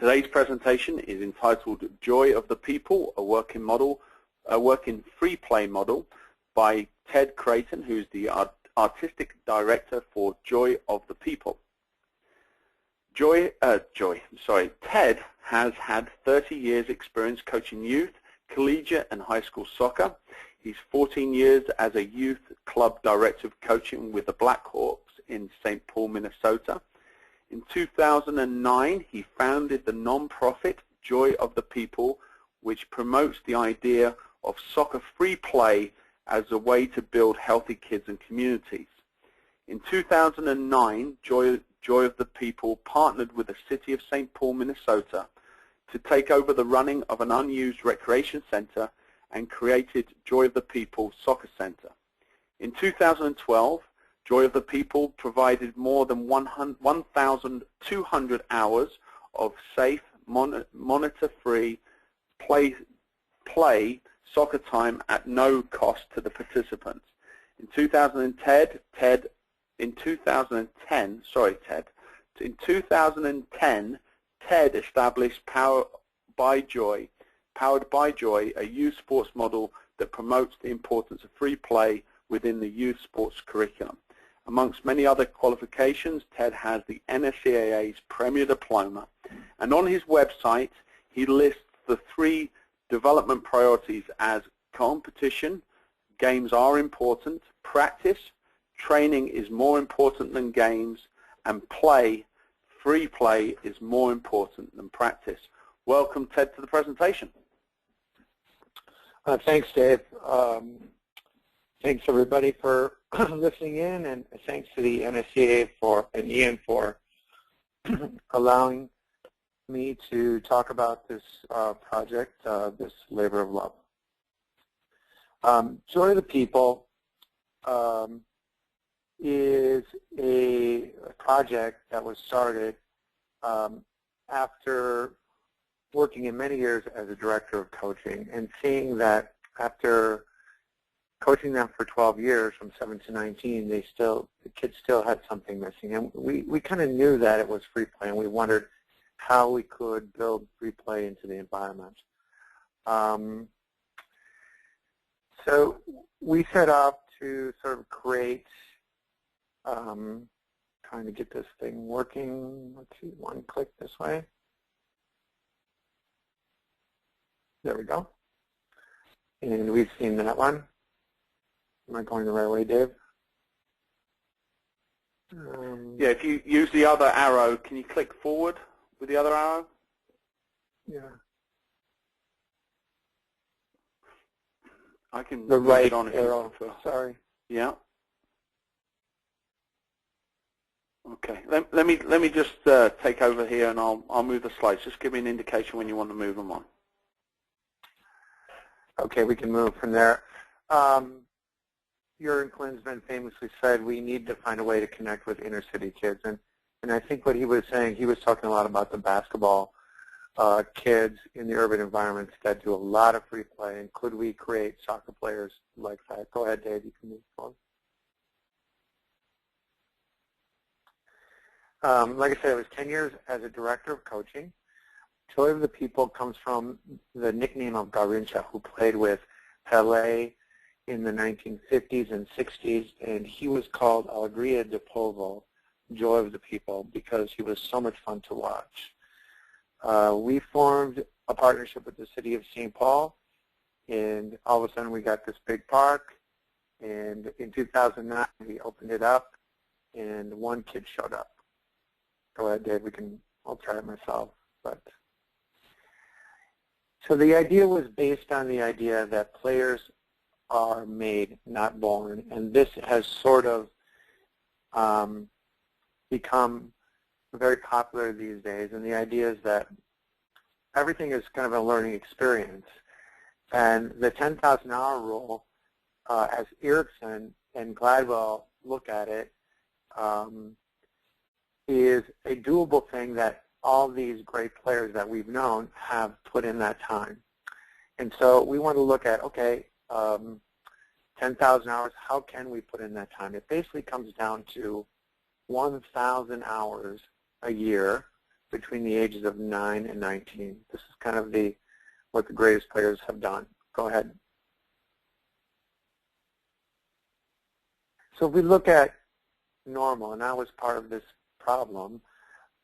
Today's presentation is entitled Joy of the People, a working free play model by Ted Creighton, who's the Artistic Director for Joy of the People. Ted has had 30 years experience coaching youth, collegiate and high school soccer. He's 14 years as a youth club director of coaching with the Blackhawks in St. Paul, Minnesota. In 2009, he founded the non-profit Joy of the People, which promotes the idea of soccer free play as a way to build healthy kids and communities. In 2009, Joy of the People partnered with the city of St. Paul, Minnesota to take over the running of an unused recreation center and created Joy of the People Soccer Center. In 2012, Joy of the People provided more than 1,200 hours of safe, monitor-free play soccer time at no cost to the participants. In 2010, Ted established Powered by Joy, a youth sports model that promotes the importance of free play within the youth sports curriculum. Amongst many other qualifications, Ted has the NSCAA's Premier Diploma, and on his website he lists the 3 development priorities as competition, games are important, practice, training is more important than games, and play, free play is more important than practice. Welcome, Ted, to the presentation. Thanks, Dave. Thanks, everybody, for listening in, and thanks to the NSCAA and Ian for allowing me to talk about this project, this labor of love. Joy of the People is a project that was started after working in many years as a director of coaching and seeing that after coaching them for 12 years, from 7 to 19, the kids still had something missing. And we kind of knew that it was free play, and we wondered how we could build free play into the environment. So we set up to sort of create, trying to get this thing working. Let's see, one click this way. There we go. And we've seen that one. Am I going the right way, Dave? Yeah, if you use the other arrow, can you click forward with the other arrow? Yeah. I can the right on arrow. Sorry. Yeah. Okay. Let me just take over here, and I'll move the slides. Just give me an indication when you want to move them on. Okay, we can move from there. Jurgen Klinsmann famously said we need to find a way to connect with inner city kids, and I think what he was saying, he was talking a lot about the basketball kids in the urban environments that do a lot of free play, and could we create soccer players like that? Go ahead, Dave, you can move forward. Like I said, it was 10 years as a director of coaching. Joy of the People comes from the nickname of Garrincha, who played with Pelé in the 1950s and 60s, and he was called Alegria de Povo, Joy of the People, because he was so much fun to watch. We formed a partnership with the city of St. Paul, and all of a sudden we got this big park, and in 2009 we opened it up, and one kid showed up. Go ahead, Dave, I'll try it myself. So the idea was based on the idea that players are made, not born, and this has sort of become very popular these days, and the idea is that everything is kind of a learning experience. And the 10,000-hour rule, as Erickson and Gladwell look at it, is a doable thing that all these great players that we've known have put in that time. And so we want to look at, okay, 10,000 hours, how can we put in that time? It basically comes down to 1,000 hours a year between the ages of 9 and 19. This is kind of what the greatest players have done. Go ahead. So if we look at normal, and I was part of this problem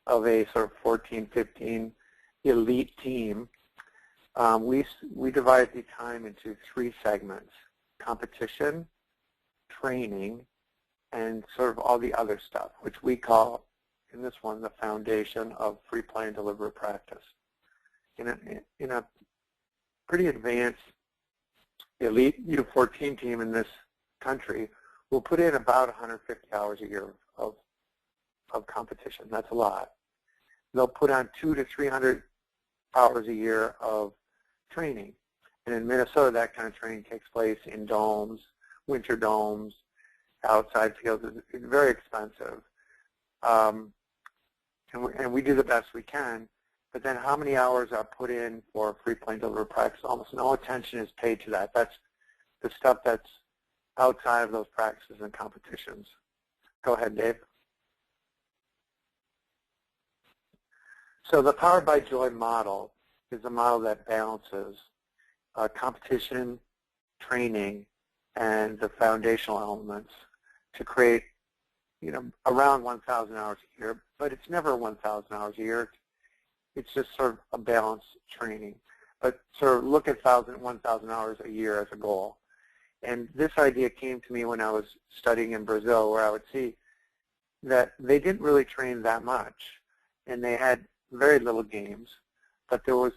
of a sort of 14, 15 elite team, we divided the time into 3 segments: competition, training, and sort of all the other stuff, which we call, in this one, the foundation of free play and deliberate practice. In a pretty advanced elite U14 team in this country, we'll put in about 150 hours a year of competition. That's a lot. They'll put on 200 to 300 hours a year of training. And in Minnesota, that kind of training takes place in domes, winter domes, outside fields. It's very expensive. And we do the best we can. But then how many hours are put in for free play and deliberate practice? Almost no attention is paid to that. That's the stuff that's outside of those practices and competitions. Go ahead, Dave. So the Powered by Joy model is a model that balances competition, training, and the foundational elements to create, around 1,000 hours a year. But it's never 1,000 hours a year. It's just sort of a balanced training. But sort of look at 1,000 hours a year as a goal. And this idea came to me when I was studying in Brazil, where I would see that they didn't really train that much, and they had very little games, but there was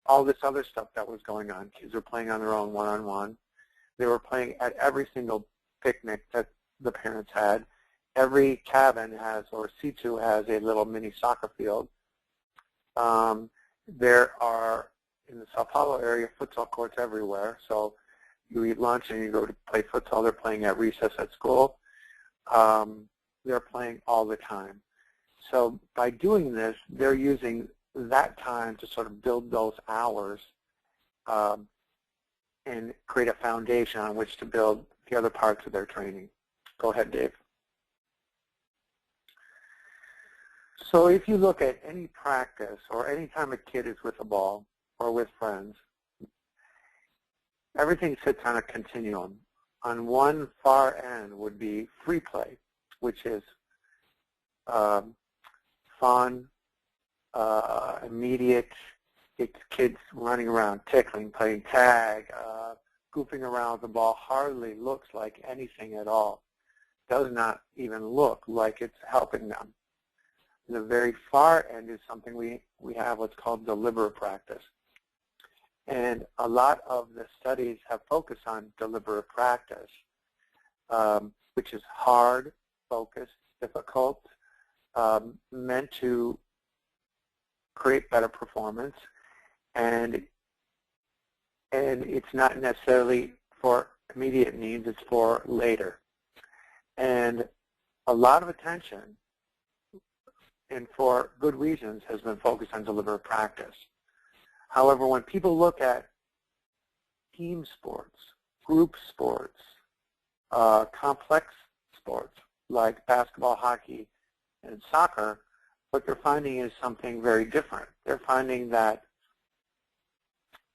all this other stuff that was going on. Kids were playing on their own one-on-one. They were playing at every single picnic that the parents had. Every cabin has, or C2 has, a little mini soccer field. There are, in the Sao Paulo area, futsal courts everywhere. So you eat lunch and you go to play futsal. They're playing at recess at school. They're playing all the time. So by doing this, they're using that time to sort of build those hours and create a foundation on which to build the other parts of their training. Go ahead, Dave. So if you look at any practice or any time a kid is with a ball or with friends, everything sits on a continuum. On one far end would be free play, which is fun, immediate. It's kids running around, tickling, playing tag, goofing around with the ball. Hardly looks like anything at all. Does not even look like it's helping them. The very far end is something we have what's called deliberate practice. And a lot of the studies have focused on deliberate practice, which is hard, focused, difficult, meant to create better performance, and it's not necessarily for immediate needs, it's for later. And a lot of attention, and for good reasons, has been focused on deliberate practice. However, when people look at team sports, group sports, complex sports like basketball, hockey, and soccer, what they're finding is something very different. They're finding that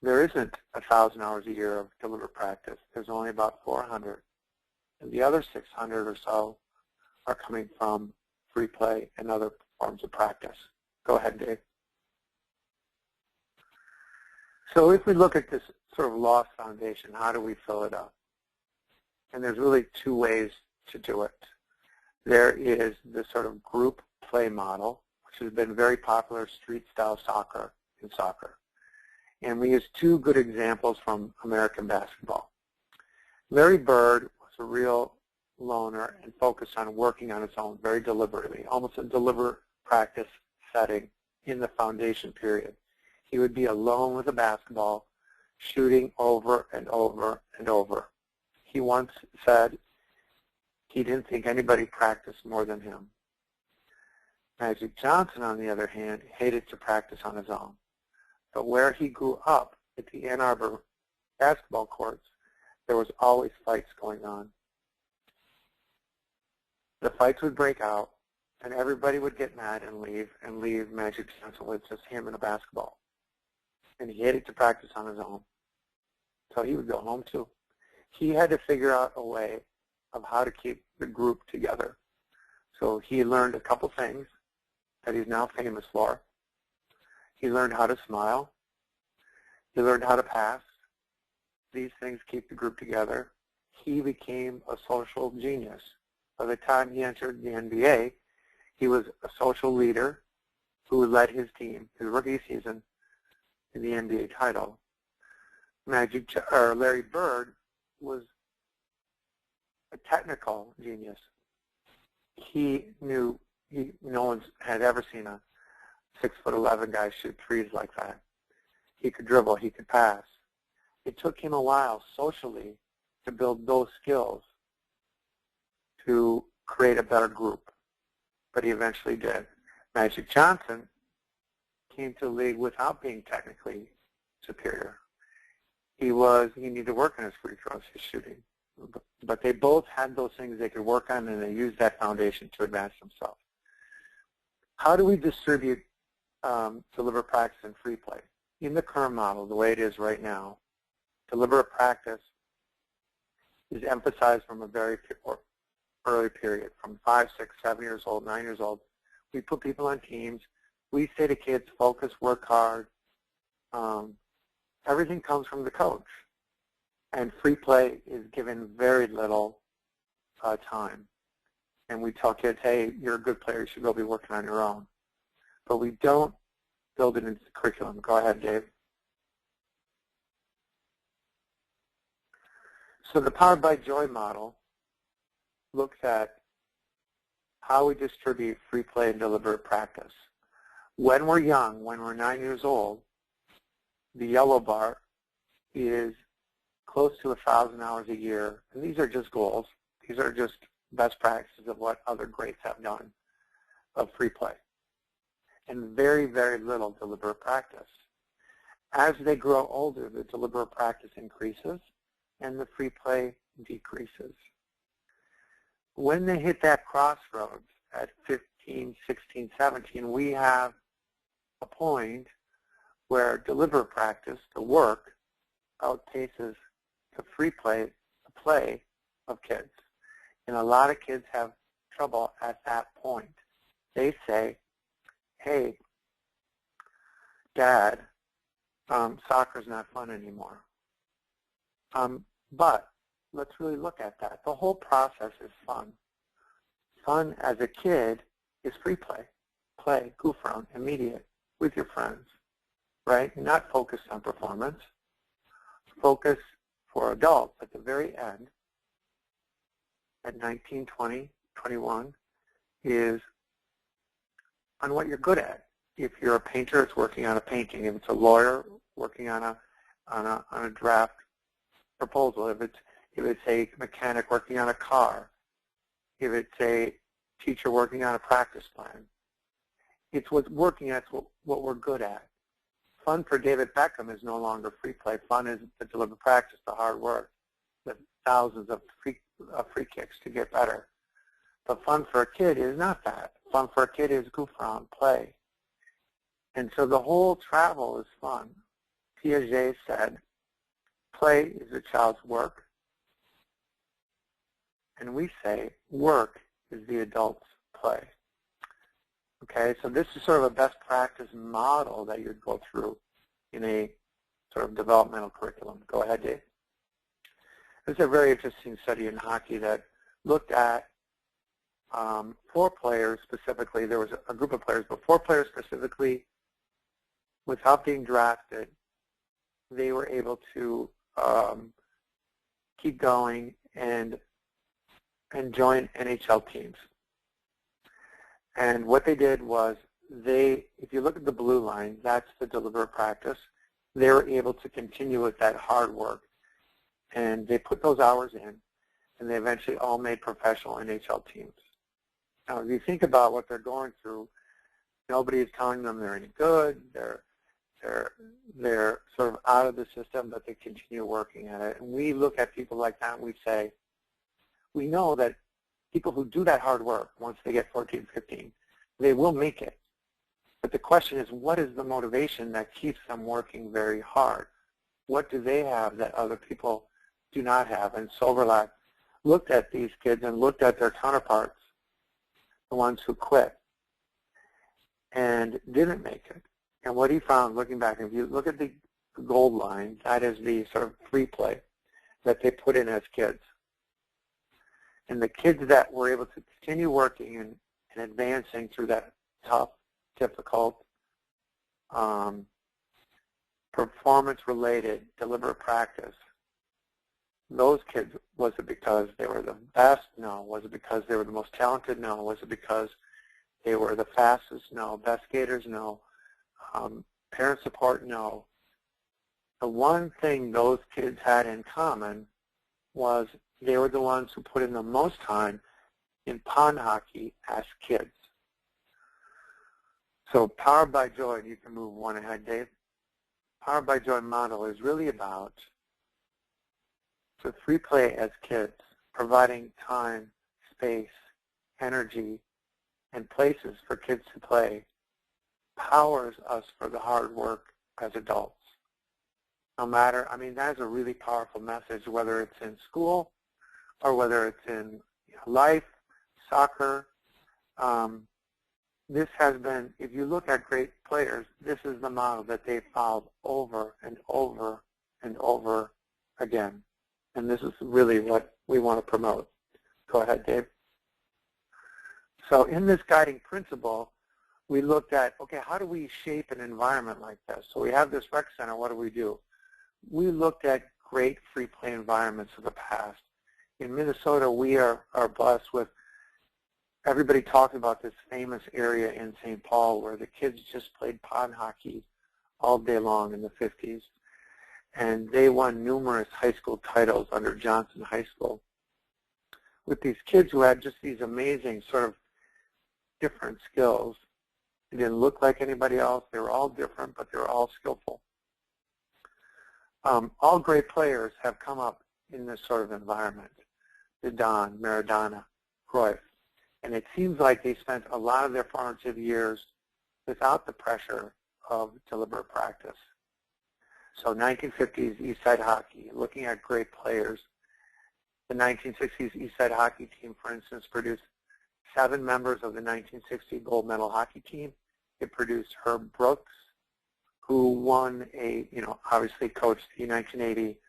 there isn't 1,000 hours a year of deliberate practice. There's only about 400. And the other 600 or so are coming from free play and other forms of practice. Go ahead, Dave. So if we look at this sort of lost foundation, how do we fill it up? And there's really 2 ways to do it. There is the sort of group play model, which has been very popular, street-style soccer in soccer. And we use 2 good examples from American basketball. Larry Bird was a real loner and focused on working on his own very deliberately, almost a deliberate practice setting in the foundation period. He would be alone with a basketball, shooting over and over and over. He once said he didn't think anybody practiced more than him. Magic Johnson, on the other hand, hated to practice on his own. But where he grew up at the Ann Arbor basketball courts, there was always fights going on. The fights would break out, and everybody would get mad and leave Magic Johnson with just him and a basketball. And he hated to practice on his own. So he would go home too. He had to figure out a way of how to keep the group together. So he learned a couple things that he's now famous for. He learned how to smile. He learned how to pass. These things keep the group together. He became a social genius. By the time he entered the NBA, he was a social leader who led his team, his rookie season, in the NBA title. Larry Bird was a technical genius. No one had ever seen a 6'11" guy shoot threes like that. He could dribble, he could pass. It took him a while socially to build those skills to create a better group, but he eventually did. Magic Johnson came to the league without being technically superior. He needed to work on his free throws, his shooting. But they both had those things they could work on, and they used that foundation to advance themselves. How do we distribute deliberate practice and free play? In the current model, the way it is right now, deliberate practice is emphasized from a very early period, from 5, 6, 7 years old, 9 years old. We put people on teams. We say to kids, focus, work hard. Everything comes from the coach. And free play is given very little time. And we tell kids, hey, you're a good player. You should go be working on your own. But we don't build it into the curriculum. Go ahead, Dave. So the Powered by Joy model looks at how we distribute free play and deliberate practice. When we're young, when we're 9 years old, the yellow bar is close to 1,000 hours a year. And these are just goals. These are just best practices of what other greats have done of free play. And very, very little deliberate practice. As they grow older, the deliberate practice increases and the free play decreases. When they hit that crossroads at 15, 16, 17, we have a point where deliberate practice, the work, outpaces the free play, the play of kids. And a lot of kids have trouble at that point. They say, hey, Dad, soccer's not fun anymore. But let's really look at that. The whole process is fun. Fun as a kid is free play. Play, goof around, immediate, with your friends, right? You're not focused on performance. Focus for adults at the very end, at 19, 20, 21, is on what you're good at. If you're a painter, it's working on a painting. If it's a lawyer, working on a draft proposal. If it's a mechanic working on a car. If it's a teacher working on a practice plan. It's what's working at what we're good at. Fun for David Beckham is no longer free play. Fun is the deliberate practice, the hard work, the thousands of free kicks to get better. But fun for a kid is not that. Fun for a kid is goof around, play. And so the whole travel is fun. Piaget said, play is a child's work. And we say, work is the adult's play. Okay, so this is sort of a best practice model that you'd go through in a sort of developmental curriculum. Go ahead, Dave. There's a very interesting study in hockey that looked at 4 players specifically. There was a group of players, but 4 players specifically, without being drafted, they were able to keep going and join NHL teams. And what they did was if you look at the blue line, that's the deliberate practice. They were able to continue with that hard work. And they put those hours in, and they eventually all made professional NHL teams. Now, if you think about what they're going through, nobody is telling them they're any good. They're sort of out of the system, but they continue working at it. And we look at people like that, and we say, we know that people who do that hard work once they get 14, 15, they will make it. But the question is, what is the motivation that keeps them working very hard? What do they have that other people do not have? And Soberlac looked at these kids and looked at their counterparts, the ones who quit and didn't make it. And what he found, looking back, if you look at the gold line, that is the sort of free play that they put in as kids. And the kids that were able to continue working and advancing through that tough, difficult, performance-related, deliberate practice, those kids, was it because they were the best? No. Was it because they were the most talented? No. Was it because they were the fastest? No. Best skaters? No. Parent support? No. The one thing those kids had in common was they were the ones who put in the most time in pond hockey as kids. So Powered by Joy, you can move one ahead, Dave. Powered by Joy model is really about the free play as kids, providing time, space, energy, and places for kids to play, powers us for the hard work as adults. No matter, I mean, that is a really powerful message, whether it's in school or whether it's in life, soccer. This has been, if you look at great players, this is the model that they've followed over and over and over again. And this is really what we want to promote. Go ahead, Dave. So in this guiding principle, we looked at, okay, how do we shape an environment like this? So we have this rec center, what do? We looked at great free play environments of the past. In Minnesota, we are blessed with, everybody talks about this famous area in St. Paul where the kids just played pond hockey all day long in the 50s. And they won numerous high school titles under Johnson High School with these kids who had just these amazing sort of different skills. They didn't look like anybody else. They were all different, but they were all skillful. All great players have come up in this sort of environment. Zidane, Maradona, Cruyff. And it seems like they spent a lot of their formative years without the pressure of deliberate practice. So 1950s East Side Hockey, looking at great players. The 1960s East Side Hockey team, for instance, produced 7 members of the 1960 gold medal hockey team. It produced Herb Brooks, who won obviously coached the 1980,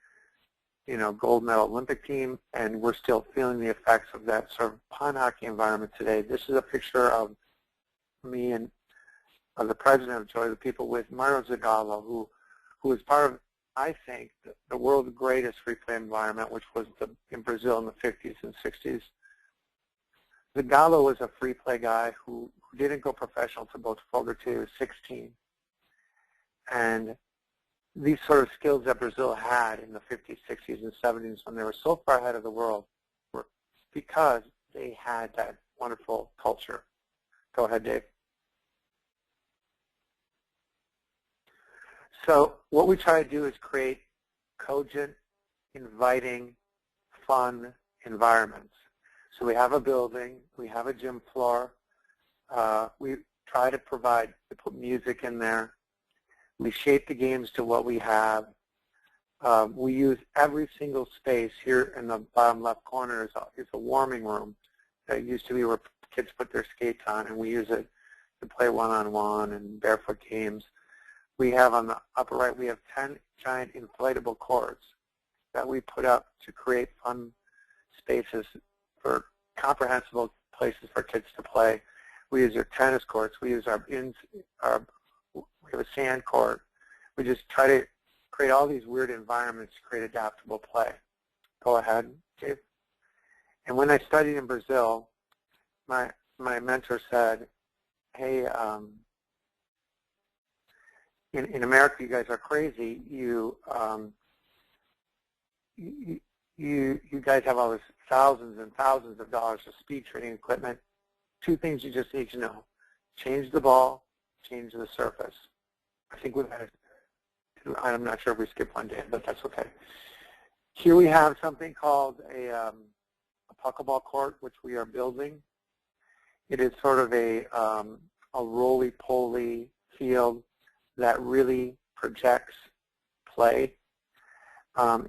gold medal Olympic team, and we're still feeling the effects of that sort of pond hockey environment today. This is a picture of me and the president of Joy the People with Mario Zagallo, who was part of, I think, the world's greatest free play environment, which was in Brazil in the 50s and 60s. Zagallo was a free play guy who didn't go professional until both Fogarty to he was 16. And these sort of skills that Brazil had in the 50s, 60s, and 70s when they were so far ahead of the world were because they had that wonderful culture. Go ahead, Dave. So what we try to do is create cogent, inviting, fun environments. So we have a building, we have a gym floor, we try to put music in there. We shape the games to what we have. We use every single space. Here in the bottom left corner is a warming room that used to be where kids put their skates on, and we use it to play one-on-one and barefoot games. We have on the upper right, we have 10 giant inflatable courts that we put up to create fun spaces for comprehensible places for kids to play. We use our tennis courts. We use we have a sand court. We just try to create all these weird environments to create adaptable play. Go ahead, Dave. And when I studied in Brazil, my mentor said, hey, in America, you guys are crazy. You guys have all this thousands and thousands of dollars of speed training equipment. 2 things you just need to know. Change the ball, change the surface. I think we've had I'm not sure if we skipped one day, but that's okay. Here we have something called a pickleball court, which we are building. It is sort of a roly-poly field that really projects play.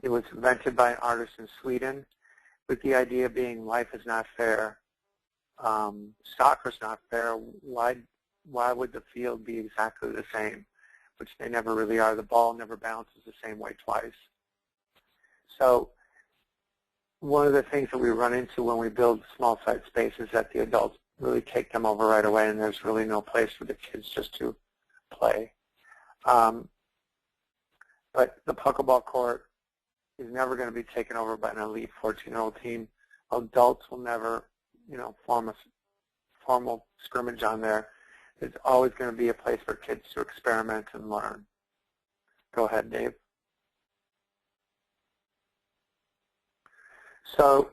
It was invented by an artist in Sweden with the idea being life is not fair. Soccer's not fair. Why would the field be exactly the same? Which they never really are. The ball never bounces the same way twice. So one of the things that we run into when we build small site spaces is that the adults really take them over right away, and there's really no place for the kids just to play. But the pickleball court is never going to be taken over by an elite 14-year-old team. Adults will never, form a formal scrimmage on there. It's always going to be a place for kids to experiment and learn. Go ahead, Dave. So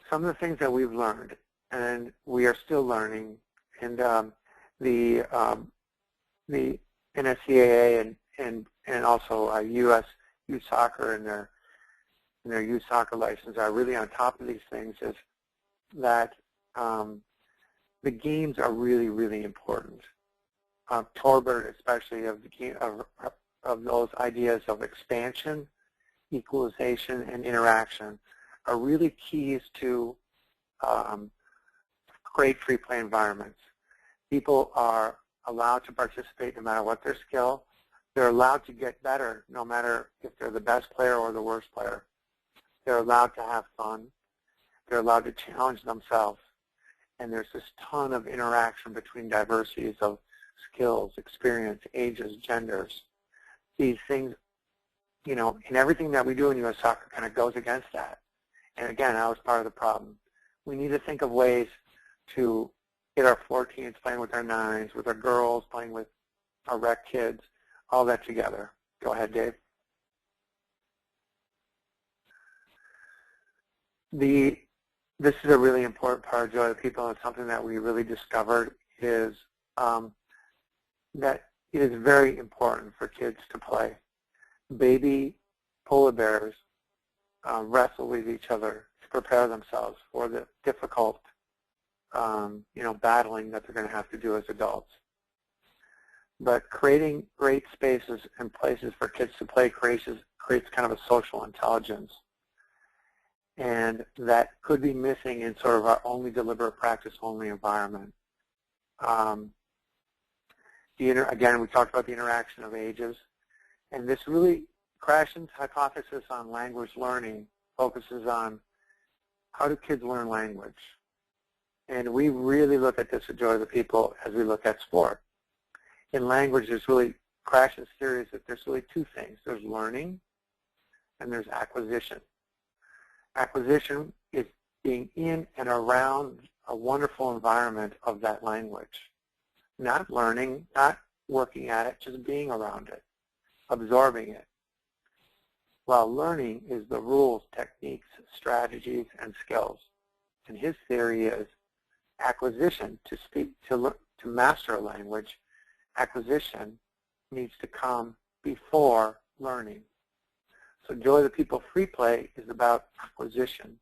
some of the things that we've learned, and we are still learning, and the NSCAA and also U.S. Youth Soccer and their youth soccer license are really on top of these things, is that the games are really, really important. Torbert, especially of those ideas of expansion, equalization, and interaction, are really keys to great free play environments. People are allowed to participate no matter what their skill. They're allowed to get better no matter if they're the best player or the worst player. They're allowed to have fun. They're allowed to challenge themselves. And there's this ton of interaction between diversities of skills, experience, ages, genders. These things, in everything that we do in U.S. soccer kind of goes against that. And again, that was part of the problem. We need to think of ways to get our 14s playing with our 9s, with our girls playing with our rec kids, all that together. Go ahead, Dave. This is a really important part of Joy of the People, and something that we really discovered is that it is very important for kids to play. Baby polar bears wrestle with each other to prepare themselves for the difficult, battling that they're going to have to do as adults. But creating great spaces and places for kids to play creates kind of a social intelligence. And that could be missing in sort of our only deliberate practice only environment. Again, we talked about the interaction of ages. And this really, Krashen's hypothesis on language learning focuses on how do kids learn language. And we really look at this at Joy of the People as we look at sport. In language, there's really, Krashen's theory is that there's really two things. There's learning and there's acquisition. Acquisition is being in and around a wonderful environment of that language. Not learning, not working at it, just being around it, absorbing it. While learning is the rules, techniques, strategies, and skills. And his theory is acquisition, to master a language, acquisition needs to come before learning. So Joy of the People free play is about acquisition.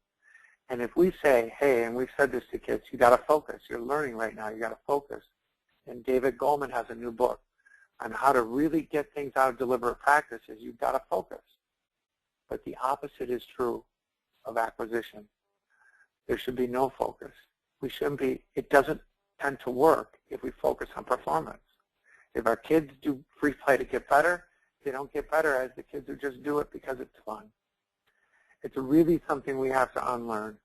And if we say, hey, and we've said this to kids, you got to focus. You're learning right now. You got to focus. And David Goleman has a new book on how to really get things out of deliberate practice is you've got to focus. But the opposite is true of acquisition. There should be no focus. It doesn't tend to work if we focus on performance. If our kids do free play to get better, they don't get better as the kids who just do it because it's fun. It's really something we have to unlearn.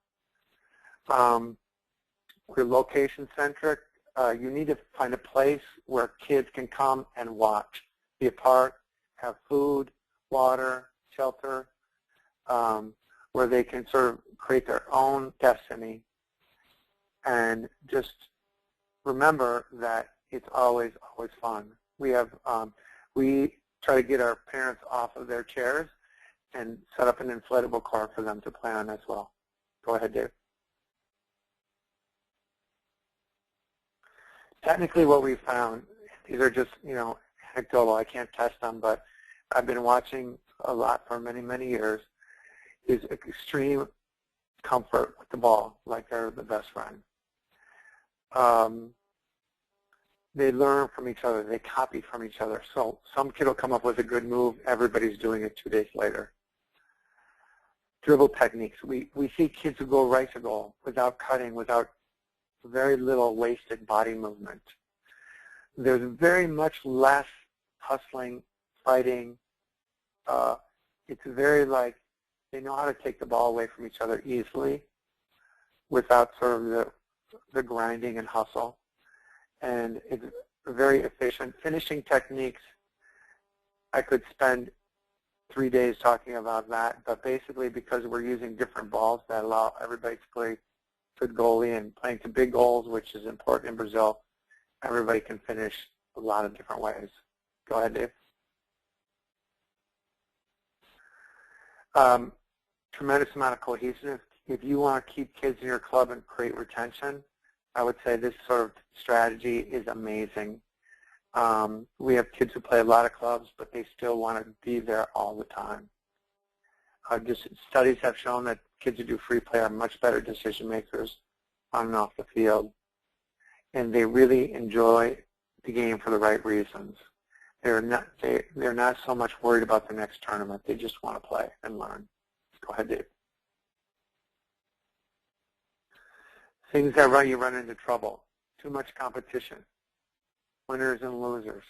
We're location-centric. You need to find a place where kids can come and watch, be a part, have food, water, shelter, where they can sort of create their own destiny. And just remember that it's always, always fun. We try to get our parents off of their chairs and set up an inflatable court for them to play on as well. Go ahead, Dave. Technically what we found, these are just, anecdotal, I can't test them, but I've been watching a lot for many, many years, is extreme comfort with the ball, like they're the best friend. They learn from each other. They copy from each other. So some kid will come up with a good move. Everybody's doing it 2 days later. Dribble techniques. We see kids who go right to goal without cutting, without very little wasted body movement. There's very much less hustling, fighting. It's very like they know how to take the ball away from each other easily without sort of the grinding and hustle. And it's very efficient. Finishing techniques, I could spend 3 days talking about that, but basically because we're using different balls that allow everybody to play good goalie and playing to big goals, which is important in Brazil, everybody can finish a lot of different ways. Go ahead, Dave. Tremendous amount of cohesiveness. If you want to keep kids in your club and create retention, I would say this sort of strategy is amazing. We have kids who play a lot of clubs, but they still want to be there all the time. Just studies have shown that kids who do free play are much better decision makers on and off the field, and they really enjoy the game for the right reasons. They're not so much worried about the next tournament. They just want to play and learn. Go ahead, Dave. Things that run you run into trouble. Too much competition. Winners and losers.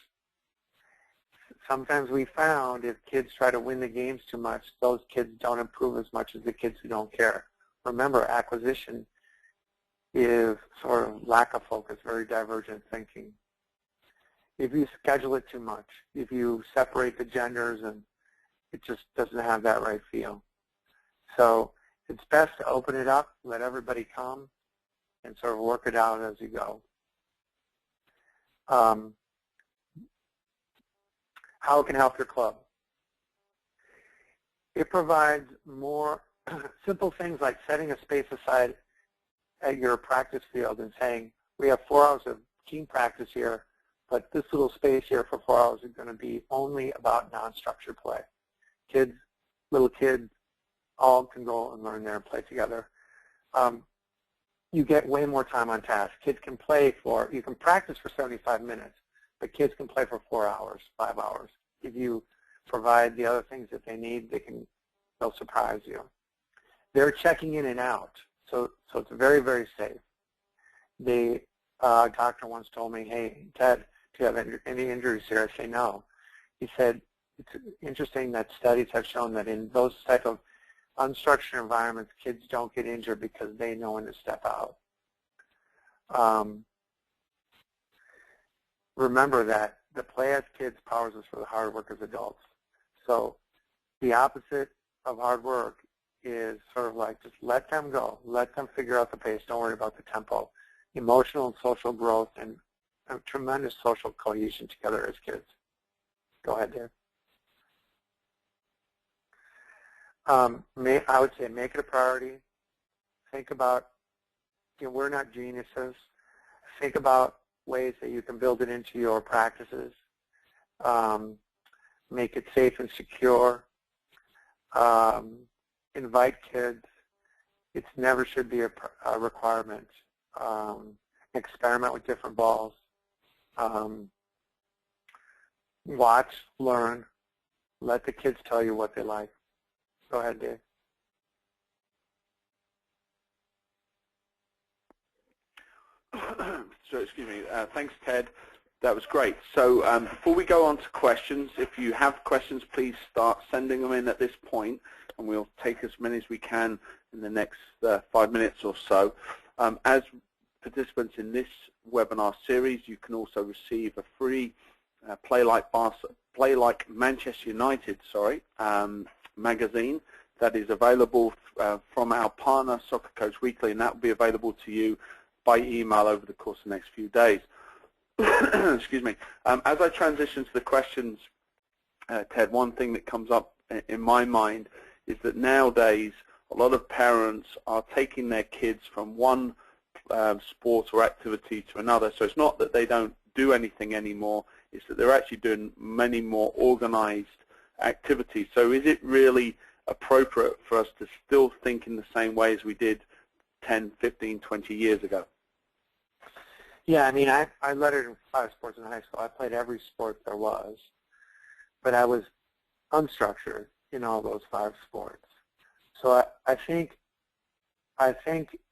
Sometimes we found if kids try to win the games too much, those kids don't improve as much as the kids who don't care. Remember, acquisition is sort of lack of focus, very divergent thinking. If you schedule it too much, if you separate the genders, and it just doesn't have that right feel. So it's best to open it up, let everybody come, and sort of work it out as you go. How it can help your club. It provides more simple things like setting a space aside at your practice field and saying, we have 4 hours of team practice here, but this little space here for 4 hours is going to be only about non-structured play. Kids, little kids, all can go and learn there and play together. You get way more time on task. Kids can play you can practice for 75 minutes, but kids can play for 4 hours, 5 hours. If you provide the other things that they need, they'll surprise you. They're checking in and out, so it's very, very safe. The doctor once told me, hey, Ted, do you have any injuries here? I say no. He said, it's interesting that studies have shown that in those type of unstructured environments, kids don't get injured because they know when to step out. Remember that the play as kids powers us for the hard work as adults. So the opposite of hard work is sort of like just let them go. Let them figure out the pace. Don't worry about the tempo. Emotional and social growth and a tremendous social cohesion together as kids. Go ahead, Dave. I would say make it a priority. Think about, we're not geniuses. Think about ways that you can build it into your practices. Make it safe and secure. Invite kids. It never should be a requirement. Experiment with different balls. Watch, learn. Let the kids tell you what they like. Go ahead, Dave. So, excuse me. Thanks, Ted. That was great. So before we go on to questions, if you have questions, please start sending them in at this point, and we'll take as many as we can in the next 5 minutes or so. As participants in this webinar series, you can also receive a free Play Like Manchester United, magazine that is available from our partner Soccer Coach Weekly, and that will be available to you by email over the course of the next few days. Excuse me. As I transition to the questions, Ted, one thing that comes up in my mind is that nowadays a lot of parents are taking their kids from one sport or activity to another. So it's not that they don't do anything anymore, it's that they're actually doing many more organized activities. So is it really appropriate for us to still think in the same way as we did 10, 15, 20 years ago? Yeah, I mean, I lettered in 5 sports in high school. I played every sport there was, but I was unstructured in all those 5 sports. So I think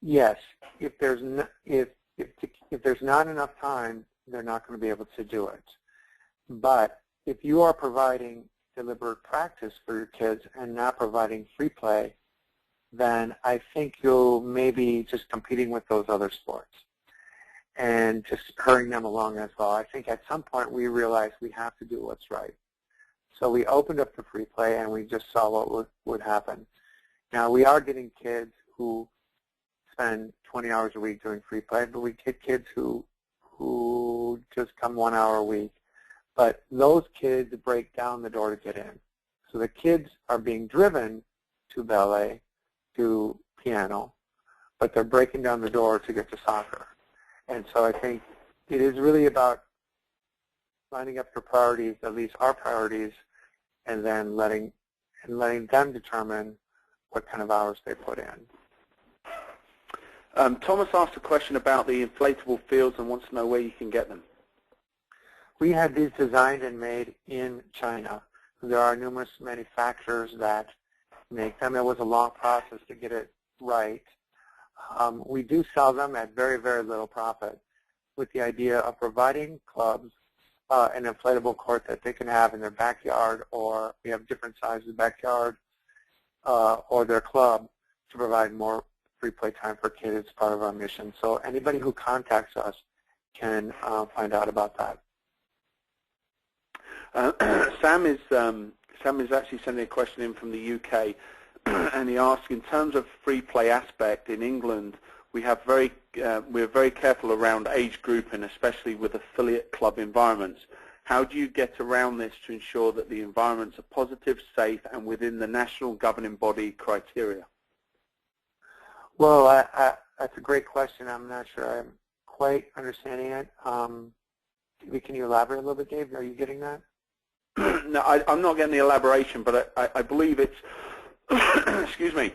yes, if there's not enough time, they're not going to be able to do it. But if you are providing deliberate practice for your kids and not providing free play, then I think you'll maybe just competing with those other sports and just hurrying them along as well. I think at some point we realized we have to do what's right. So we opened up the free play and we just saw what would happen. Now we are getting kids who spend 20 hours a week doing free play, but we get kids who just come 1 hour a week. But those kids break down the door to get in. So the kids are being driven to ballet, to piano, but they're breaking down the door to get to soccer. And so I think it is really about lining up your priorities, at least our priorities, and then letting them determine what kind of hours they put in. Thomas asked a question about the inflatable fields and wants to know where you can get them. We had these designed and made in China. There are numerous manufacturers that make them. It was a long process to get it right. We do sell them at very, very little profit with the idea of providing clubs an inflatable court that they can have in their backyard, or we have different sizes backyard, or their club to provide more free play time for kids. It's part of our mission. So anybody who contacts us can find out about that. Sam is actually sending a question in from the UK, and he asks, in terms of free play aspect in England, we're very careful around age grouping, especially with affiliate club environments. How do you get around this to ensure that the environments are positive, safe, and within the national governing body criteria? Well, that's a great question. I'm not sure I'm quite understanding it. Can you elaborate a little bit, Dave? Are you getting that? No, I'm not getting the elaboration, but I believe it's, excuse me,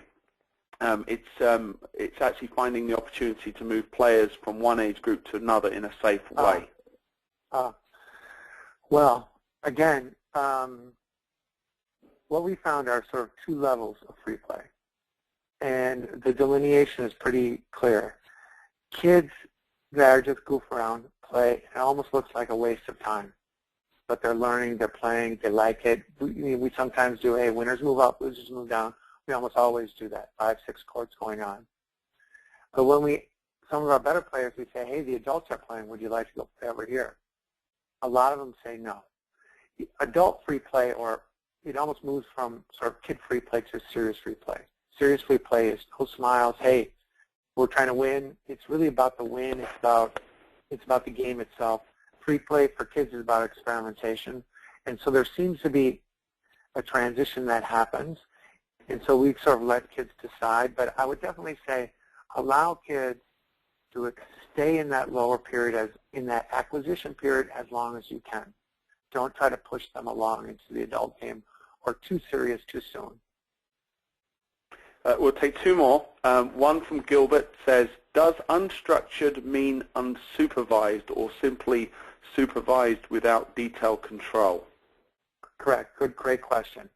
it's actually finding the opportunity to move players from one age group to another in a safe way. Well, again, what we found are sort of 2 levels of free play, and the delineation is pretty clear. Kids that are just goof around, play, it almost looks like a waste of time. But they're learning, they're playing, they like it. We sometimes do, hey, winners move up, losers move down. We almost always do that, 5, 6 courts going on. But when some of our better players, we say, hey, the adults are playing, would you like to go play over here? A lot of them say no. Adult free play, or it almost moves from sort of kid free play to serious free play. Serious free play is no smiles, hey, we're trying to win. It's really about the win, it's about the game itself. Free play for kids is about experimentation. And so there seems to be a transition that happens. And so we've sort of let kids decide. But I would definitely say allow kids to stay in that lower period, in that acquisition period, as long as you can. Don't try to push them along into the adult game or too serious too soon. We'll take 2 more. One from Gilbert says, does unstructured mean unsupervised or simply supervised without detailed control? Correct. Great question.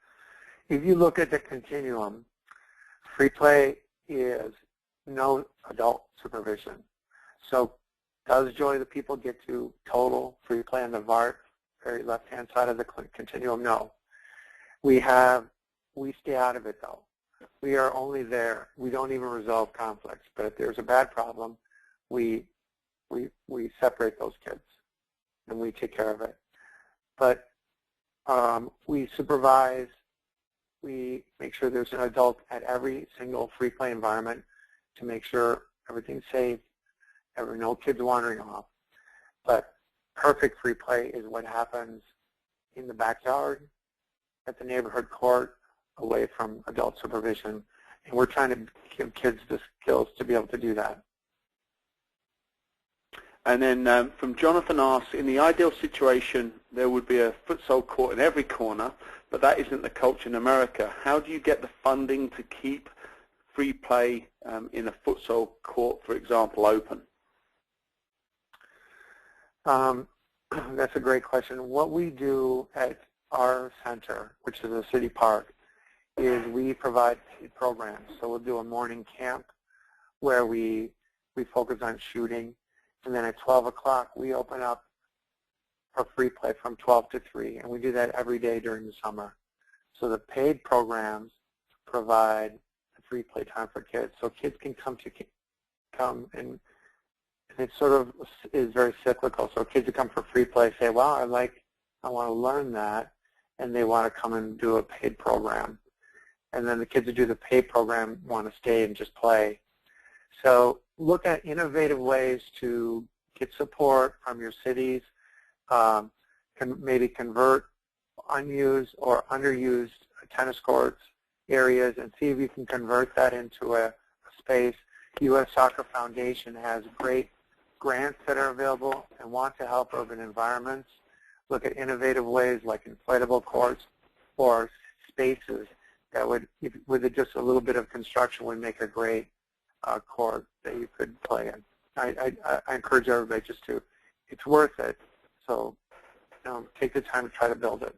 If you look at the continuum, free play is no adult supervision. So does Joy of the People get to total free play on the very left-hand side of the continuum? No. We stay out of it, though. We are only there. We don't even resolve conflicts. But if there's a bad problem, we separate those kids and we take care of it. But we supervise. We make sure there's an adult at every single free play environment to make sure everything's safe, no kids wandering off. But perfect free play is what happens in the backyard, at the neighborhood court, away from adult supervision. And we're trying to give kids the skills to be able to do that. And then from Jonathan asks, in the ideal situation, there would be a futsal court in every corner, but that isn't the culture in America. How do you get the funding to keep free play in a futsal court, for example, open? That's a great question. What we do at our center, which is a city park, is we provide programs. So we'll do a morning camp where we focus on shooting, and then at 12 o'clock we open up for free play from 12 to 3, and we do that every day during the summer. So the paid programs provide free play time for kids, so kids can come and it sort of is very cyclical. So kids who come for free play say, "Well, I want to learn that," and they want to come and do a paid program. And then the kids who do the paid program want to stay and just play. So look at innovative ways to get support from your cities. Can maybe convert unused or underused tennis courts areas and see if you can convert that into a space. U.S. Soccer Foundation has great grants that are available and want to help urban environments. Look at innovative ways like inflatable courts or spaces that would, with just a little bit of construction, would make a great court that you could play in. I encourage everybody just to, it's worth it. So take the time to try to build it.